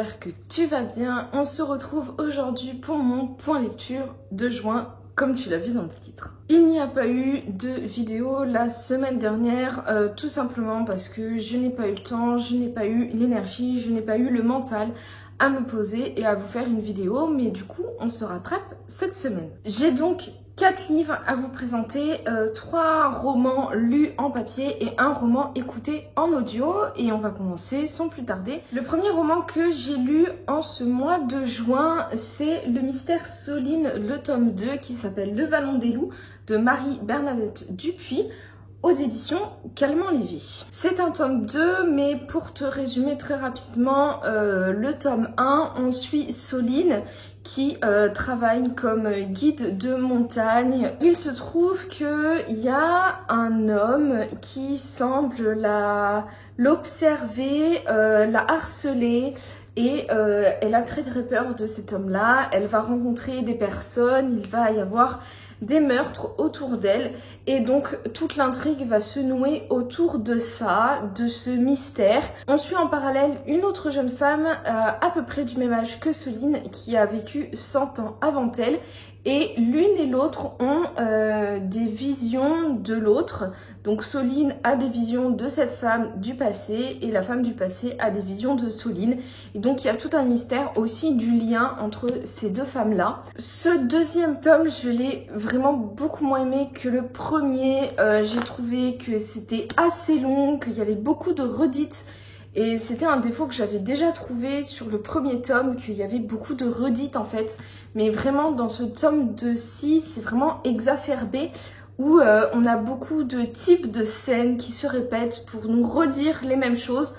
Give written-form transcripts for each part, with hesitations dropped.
j'espère que tu vas bien. On se retrouve aujourd'hui pour mon point lecture de juin, comme tu l'as vu dans le titre. Il n'y a pas eu de vidéo la semaine dernière, tout simplement parce que je n'ai pas eu le temps, je n'ai pas eu l'énergie, je n'ai pas eu le mental à me poser et à vous faire une vidéo, mais du coup on se rattrape cette semaine. J'ai donc 4 livres à vous présenter, 3 romans lus en papier et un roman écouté en audio, et on va commencer sans plus tarder. Le premier roman que j'ai lu en ce mois de juin, c'est Le Mystère Soline, le tome 2, qui s'appelle Le Vallon des Loups de Marie-Bernadette Dupuis, aux éditions Calment Lévy. C'est un tome 2, mais pour te résumer très rapidement, le tome 1, on suit Soline qui travaille comme guide de montagne. Il se trouve qu'il y a un homme qui semble l'observer, la harceler, et elle a très très peur de cet homme-là. Elle va rencontrer des personnes, il va y avoir des meurtres autour d'elle, et donc toute l'intrigue va se nouer autour de ça, de ce mystère. On suit en parallèle une autre jeune femme à peu près du même âge que Soline, qui a vécu 100 ans avant elle, et l'une et l'autre ont des visions de l'autre. Donc Soline a des visions de cette femme du passé et la femme du passé a des visions de Soline. Et donc il y a tout un mystère aussi du lien entre ces deux femmes-là. Ce deuxième tome, je l'ai vraiment beaucoup moins aimé que le premier. J'ai trouvé que c'était assez long, qu'il y avait beaucoup de redites. Et c'était un défaut que j'avais déjà trouvé sur le premier tome, qu'il y avait beaucoup de redites en fait. Mais vraiment dans ce tome de 6, c'est vraiment exacerbé, où on a beaucoup de types de scènes qui se répètent pour nous redire les mêmes choses.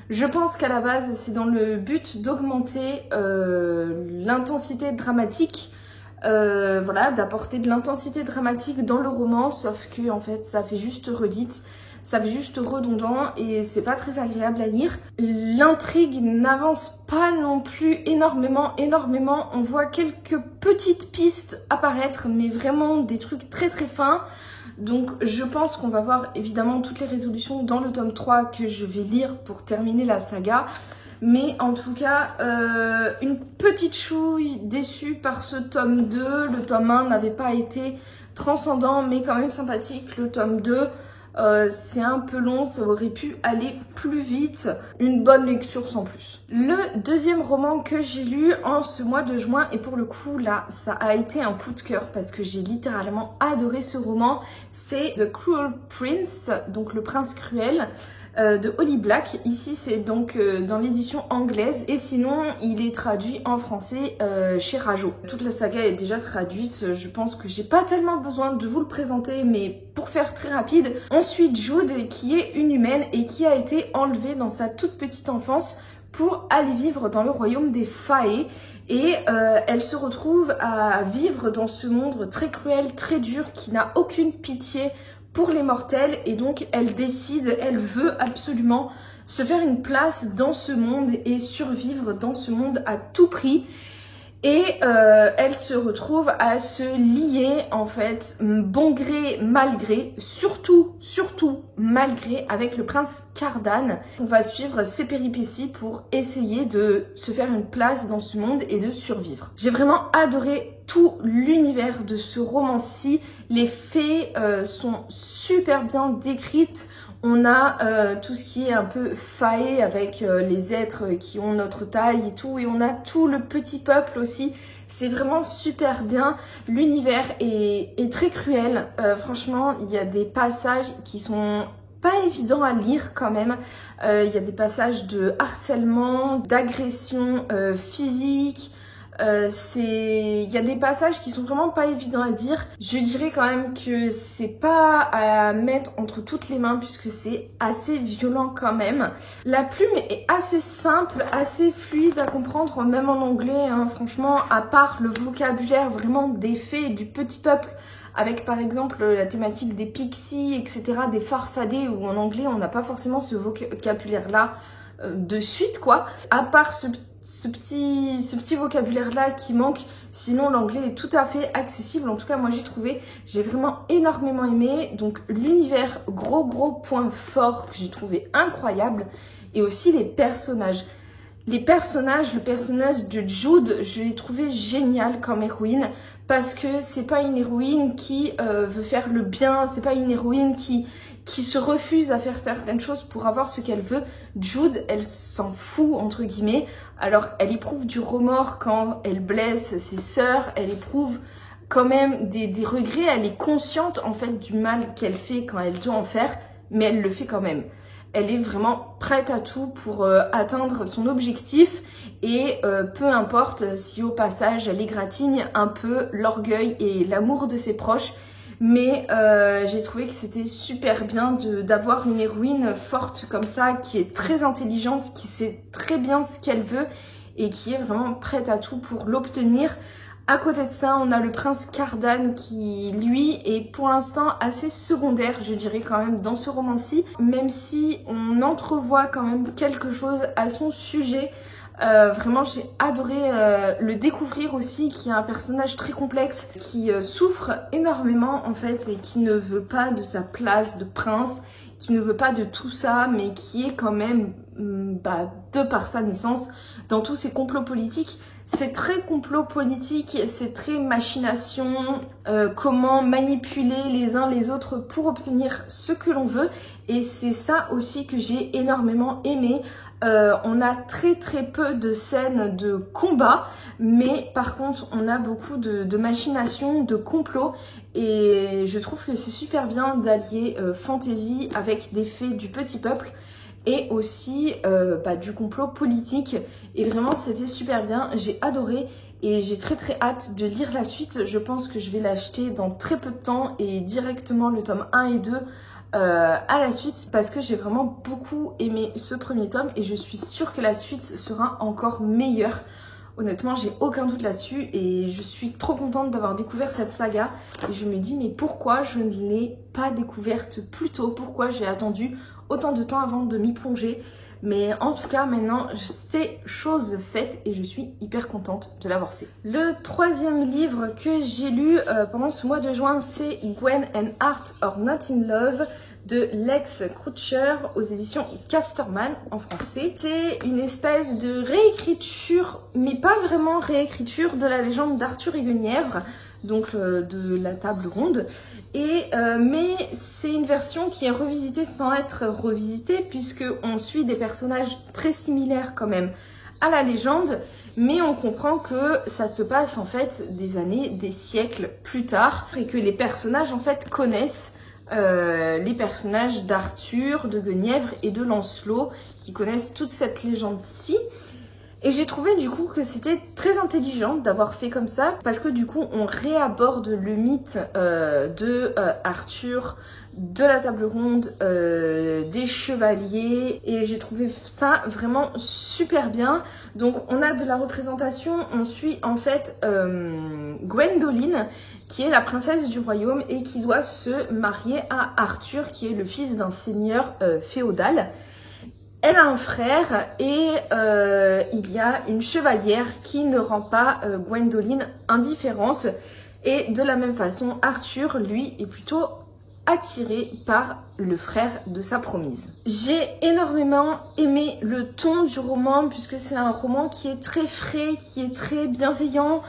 Je pense qu'à la base, c'est dans le but d'augmenter l'intensité dramatique, voilà, d'apporter de l'intensité dramatique dans le roman, sauf que en fait, ça fait juste redite. Ça fait juste redondant et c'est pas très agréable à lire. L'intrigue n'avance pas non plus énormément. On voit quelques petites pistes apparaître, mais vraiment des trucs très très fins. Donc je pense qu'on va voir évidemment toutes les résolutions dans le tome 3 que je vais lire pour terminer la saga. Mais en tout cas, une petite chouille déçue par ce tome 2. Le tome 1 n'avait pas été transcendant, mais quand même sympathique. Le tome 2... c'est un peu long, ça aurait pu aller plus vite. Une bonne lecture sans plus. Le deuxième roman que j'ai lu en ce mois de juin, et pour le coup là ça a été un coup de cœur parce que j'ai littéralement adoré ce roman, c'est The Cruel Prince, donc le prince cruel, de Holly Black. Ici c'est donc dans l'édition anglaise, et sinon il est traduit en français chez Rajo. Toute la saga est déjà traduite, je pense que j'ai pas tellement besoin de vous le présenter, mais pour faire très rapide, on suit Jude qui est une humaine et qui a été enlevée dans sa toute petite enfance pour aller vivre dans le royaume des Fae, et elle se retrouve à vivre dans ce monde très cruel, très dur, qui n'a aucune pitié pour les mortels, et donc elle décide, elle veut absolument se faire une place dans ce monde et survivre dans ce monde à tout prix. Et elle se retrouve à se lier en fait, bon gré, mal gré, surtout malgré, avec le prince Cardan. On va suivre ses péripéties pour essayer de se faire une place dans ce monde et de survivre. J'ai vraiment adoré tout l'univers de ce roman-ci. Les fées sont super bien décrites. On a tout ce qui est un peu faé avec les êtres qui ont notre taille et tout. Et on a tout le petit peuple aussi. C'est vraiment super bien. L'univers est très cruel. Franchement, il y a des passages qui sont pas évidents à lire quand même. Il y a des passages de harcèlement, d'agression physique. Il y a des passages qui sont vraiment pas évidents à dire. Je dirais quand même que c'est pas à mettre entre toutes les mains puisque c'est assez violent quand même. La plume est assez simple, assez fluide à comprendre, même en anglais, hein. Franchement, à part le vocabulaire vraiment des fées et du petit peuple, avec par exemple la thématique des pixies, etc., des farfadets, où en anglais on n'a pas forcément ce vocabulaire-là de suite, quoi. À part ce petit vocabulaire-là qui manque, sinon l'anglais est tout à fait accessible. En tout cas, moi j'ai vraiment énormément aimé. Donc l'univers, gros point fort que j'ai trouvé incroyable, et aussi les personnages. Le personnage de Jude, je l'ai trouvé génial comme héroïne parce que c'est pas une héroïne qui veut faire le bien, c'est pas une héroïne qui se refuse à faire certaines choses pour avoir ce qu'elle veut. Jude, elle s'en fout entre guillemets. Alors elle éprouve du remords quand elle blesse ses sœurs, elle éprouve quand même des regrets, elle est consciente en fait du mal qu'elle fait quand elle doit en faire, mais elle le fait quand même. Elle est vraiment prête à tout pour atteindre son objectif et peu importe si au passage elle égratigne un peu l'orgueil et l'amour de ses proches. Mais j'ai trouvé que c'était super bien d'avoir une héroïne forte comme ça, qui est très intelligente, qui sait très bien ce qu'elle veut et qui est vraiment prête à tout pour l'obtenir. À côté de ça, on a le prince Cardan qui, lui, est pour l'instant assez secondaire, je dirais quand même, dans ce roman-ci. Même si on entrevoit quand même quelque chose à son sujet. Vraiment, j'ai adoré le découvrir aussi, qui est un personnage très complexe, qui souffre énormément en fait et qui ne veut pas de sa place de prince, qui ne veut pas de tout ça, mais qui est quand même, de par sa naissance, dans tous ces complots politiques. C'est très complot politique, c'est très machination, comment manipuler les uns les autres pour obtenir ce que l'on veut. Et c'est ça aussi que j'ai énormément aimé. On a très peu de scènes de combat, mais par contre on a beaucoup de machination, de complot, et je trouve que c'est super bien d'allier fantasy avec des faits du petit peuple et aussi du complot politique. Et vraiment c'était super bien, j'ai adoré et j'ai très hâte de lire la suite. Je pense que je vais l'acheter dans très peu de temps et directement le tome 1 et 2 à la suite parce que j'ai vraiment beaucoup aimé ce premier tome et je suis sûre que la suite sera encore meilleure. Honnêtement, j'ai aucun doute là-dessus et je suis trop contente d'avoir découvert cette saga et je me dis mais pourquoi je ne l'ai pas découverte plus tôt? Pourquoi j'ai attendu autant de temps avant de m'y plonger? Mais en tout cas, maintenant, c'est chose faite et je suis hyper contente de l'avoir fait. Le troisième livre que j'ai lu pendant ce mois de juin, c'est Gwen and Art or Not in Love de Lex Croucher aux éditions Casterman en français. C'est une espèce de réécriture, mais pas vraiment réécriture, de la légende d'Arthur et Guenièvre, donc de la table ronde. Mais c'est une version qui est revisitée sans être revisitée puisque on suit des personnages très similaires quand même à la légende, mais on comprend que ça se passe en fait des années, des siècles plus tard et que les personnages en fait connaissent les personnages d'Arthur, de Guenièvre et de Lancelot qui connaissent toute cette légende-ci. Et j'ai trouvé du coup que c'était très intelligent d'avoir fait comme ça parce que du coup on réaborde le mythe de Arthur, de la table ronde, des chevaliers et j'ai trouvé ça vraiment super bien. Donc on a de la représentation, on suit en fait Gwendoline qui est la princesse du royaume et qui doit se marier à Arthur qui est le fils d'un seigneur féodal. Elle a un frère et il y a une chevalière qui ne rend pas Gwendoline indifférente. Et de la même façon, Arthur, lui, est plutôt attiré par le frère de sa promise. J'ai énormément aimé le ton du roman puisque c'est un roman qui est très frais, qui est très bienveillant,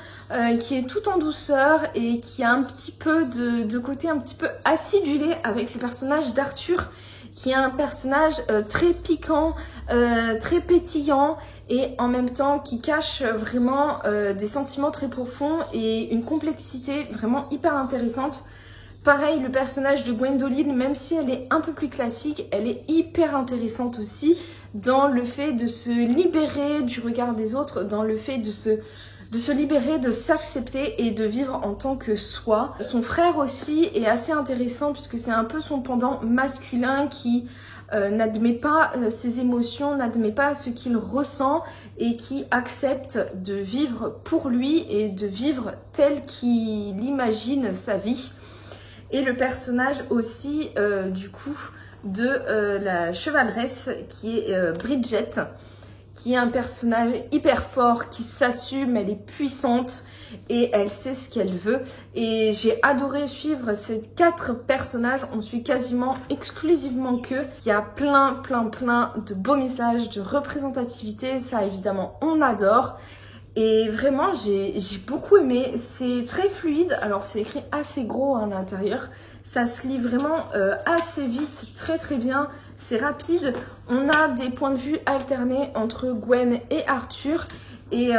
qui est tout en douceur et qui a un petit peu de côté un petit peu acidulé avec le personnage d'Arthur, qui est un personnage très piquant, très pétillant et en même temps qui cache vraiment des sentiments très profonds et une complexité vraiment hyper intéressante. Pareil, le personnage de Gwendoline, même si elle est un peu plus classique, elle est hyper intéressante aussi dans le fait de se libérer du regard des autres, dans le fait de se libérer, de s'accepter et de vivre en tant que soi. Son frère aussi est assez intéressant puisque c'est un peu son pendant masculin qui n'admet pas ses émotions, n'admet pas ce qu'il ressent et qui accepte de vivre pour lui et de vivre tel qu'il imagine sa vie. Et le personnage aussi du coup de la chevaleresse qui est Bridget, qui est un personnage hyper fort, qui s'assume, elle est puissante et elle sait ce qu'elle veut. Et j'ai adoré suivre ces 4 personnages, on suit quasiment exclusivement qu'eux. Il y a plein de beaux messages, de représentativité, ça évidemment on adore. Et vraiment j'ai beaucoup aimé, c'est très fluide, alors c'est écrit assez gros à l'intérieur, ça se lit vraiment assez vite, très bien, c'est rapide. On a des points de vue alternés entre Gwen et Arthur et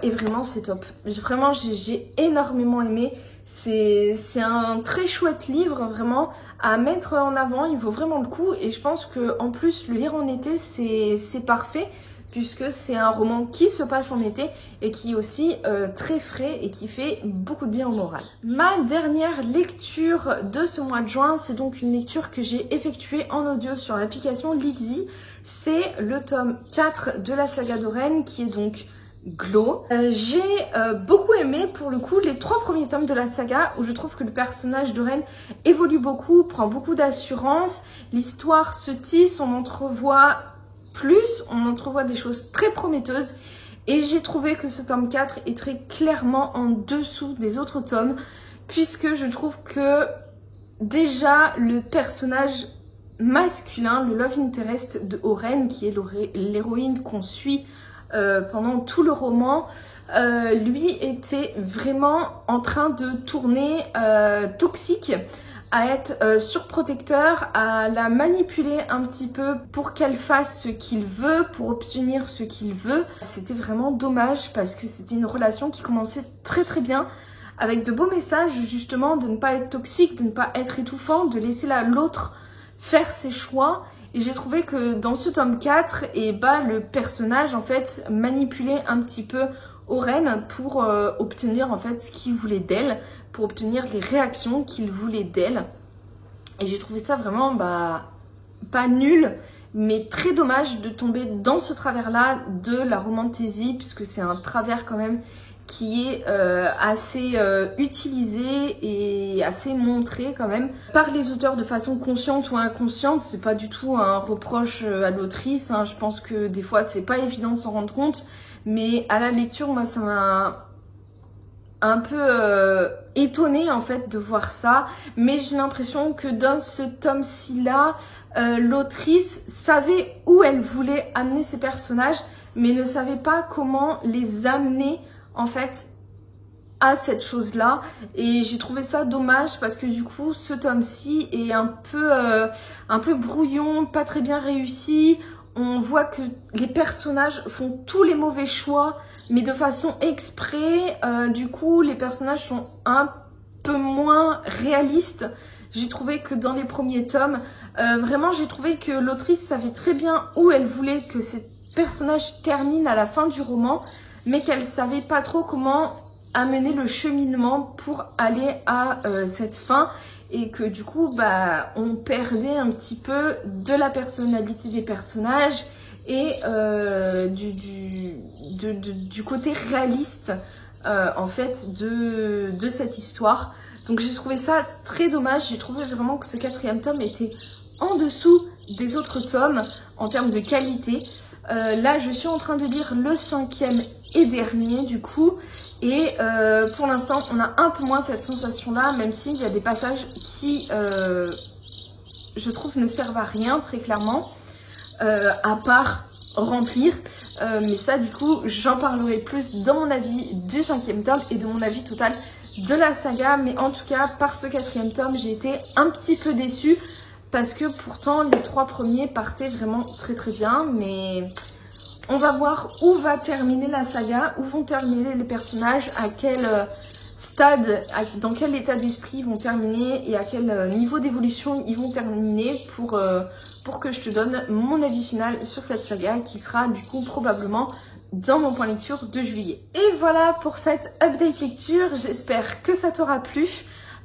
vraiment c'est top. Vraiment j'ai énormément aimé, c'est un très chouette livre vraiment à mettre en avant, il vaut vraiment le coup et je pense que en plus le lire en été c'est parfait. Puisque c'est un roman qui se passe en été et qui est aussi très frais et qui fait beaucoup de bien au moral. Ma dernière lecture de ce mois de juin, c'est donc une lecture que j'ai effectuée en audio sur l'application Lizzy. C'est le tome 4 de la saga d'Oren qui est donc Glow. J'ai beaucoup aimé pour le coup les 3 premiers tomes de la saga où je trouve que le personnage d'Oren évolue beaucoup, prend beaucoup d'assurance, l'histoire se tisse, on entrevoit des choses très prometteuses et j'ai trouvé que ce tome 4 est très clairement en dessous des autres tomes puisque je trouve que déjà le personnage masculin, le love interest de Oren qui est l'héroïne qu'on suit pendant tout le roman, lui était vraiment en train de tourner toxique, à être surprotecteur, à la manipuler un petit peu pour qu'elle fasse ce qu'il veut, pour obtenir ce qu'il veut. C'était vraiment dommage parce que c'était une relation qui commençait très bien, avec de beaux messages justement de ne pas être toxique, de ne pas être étouffant, de laisser l'autre faire ses choix. Et j'ai trouvé que dans ce tome 4, le personnage en fait manipulait un petit peu Oren pour obtenir en fait ce qu'il voulait d'elle, pour obtenir les réactions qu'il voulait d'elle. Et j'ai trouvé ça vraiment pas nul, mais très dommage de tomber dans ce travers-là de la romantaisie, puisque c'est un travers quand même qui est assez utilisé et assez montré quand même par les auteurs de façon consciente ou inconsciente. C'est pas du tout un reproche à l'autrice, hein. Je pense que des fois c'est pas évident de s'en rendre compte, mais à la lecture moi ça m'a un peu étonnée en fait de voir ça, mais j'ai l'impression que dans ce tome-ci là, l'autrice savait où elle voulait amener ses personnages, mais ne savait pas comment les amener en fait à cette chose-là. Et j'ai trouvé ça dommage parce que du coup ce tome-ci est un peu brouillon, pas très bien réussi. On voit que les personnages font tous les mauvais choix, mais de façon exprès. Du coup, les personnages sont un peu moins réalistes. J'ai trouvé que dans les premiers tomes, vraiment, j'ai trouvé que l'autrice savait très bien où elle voulait que ces personnages terminent à la fin du roman, mais qu'elle savait pas trop comment amener le cheminement pour aller à cette fin. Et que du coup on perdait un petit peu de la personnalité des personnages et du côté réaliste en fait de cette histoire. Donc j'ai trouvé ça très dommage, j'ai trouvé vraiment que ce 4e tome était en dessous des autres tomes en termes de qualité. Là je suis en train de lire le 5e et dernier du coup. Et pour l'instant, on a un peu moins cette sensation-là, même s'il y a des passages qui, je trouve, ne servent à rien, très clairement, à part remplir. Mais ça, du coup, j'en parlerai plus dans mon avis du 5e tome et de mon avis total de la saga. Mais en tout cas, par ce 4e tome, j'ai été un petit peu déçue parce que pourtant, les 3 premiers partaient vraiment très bien, mais... On va voir où va terminer la saga, où vont terminer les personnages, à quel stade, dans quel état d'esprit ils vont terminer et à quel niveau d'évolution ils vont terminer pour que je te donne mon avis final sur cette saga qui sera du coup probablement dans mon point lecture de juillet. Et voilà pour cette update lecture, j'espère que ça t'aura plu.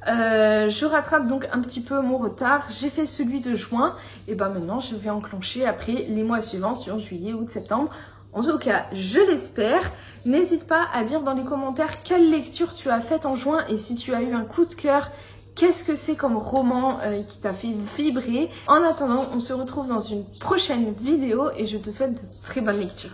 Je rattrape donc un petit peu mon retard, j'ai fait celui de juin et maintenant je vais enclencher après les mois suivants sur juillet, août, septembre. En tout cas, je l'espère. N'hésite pas à dire dans les commentaires quelle lecture tu as faite en juin et si tu as eu un coup de cœur, qu'est-ce que c'est comme roman qui t'a fait vibrer. En attendant, on se retrouve dans une prochaine vidéo et je te souhaite de très bonnes lectures.